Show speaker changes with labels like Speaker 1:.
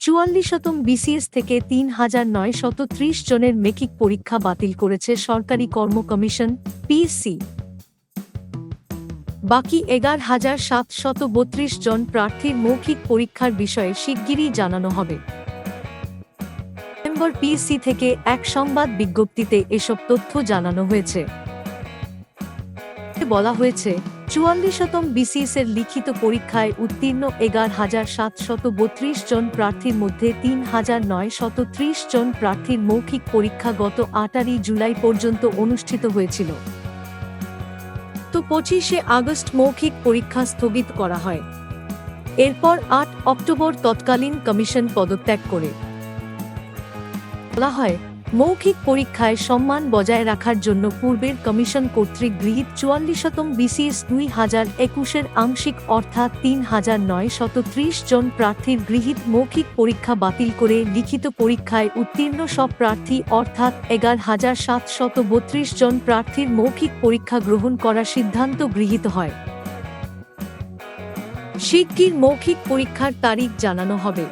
Speaker 1: 44তম BCS থেকে ৩,৯৩০ জনের মেকিক পরীক্ষা বাতিল করেছে সরকারি কর্ম কমিশন পিএসসি। বাকি ১১,৭৩২ জন প্রার্থীর মৌখিক পরীক্ষার বিষয়ে শিগগিরই জানানো হবে। নভেম্বর পিএসসি থেকে এক সংবাদ বিজ্ঞপ্তিতে এসব তথ্য জানানো হয়েছে। বলা হয়েছে, ৪৪তম বিসিএসের লিখিত পরীক্ষায় উত্তীর্ণ ১১,৭৩২ জন প্রার্থীর মধ্যে ৩,৯৩০ জন প্রার্থীর মৌখিক পরীক্ষা গত ৮ জুলাই পর্যন্ত অনুষ্ঠিত হয়েছিল। তো ২৫ আগস্ট মৌখিক পরীক্ষা স্থগিত করা হয়। এরপর ৮ অক্টোবর তৎকালীন কমিশন পদত্যাগ করে। বলা হয়, মৌখিক পরীক্ষায় সম্মান বজায় রাখার জন্য পূর্বের কমিশন কর্তৃক গৃহীত ৪৪তম বিসিএস ২০২১-এর আংশিক অর্থাৎ ৩,৯৩০ জন প্রার্থীর গৃহীত মৌখিক পরীক্ষা বাতিল করে লিখিত পরীক্ষায় উত্তীর্ণ সব প্রার্থী অর্থাৎ ১১,৭৩২ জন প্রার্থীর মৌখিক পরীক্ষা গ্রহণ করার সিদ্ধান্ত গৃহীত হয়। শিগগির মৌখিক পরীক্ষার তারিখ জানানো হবে।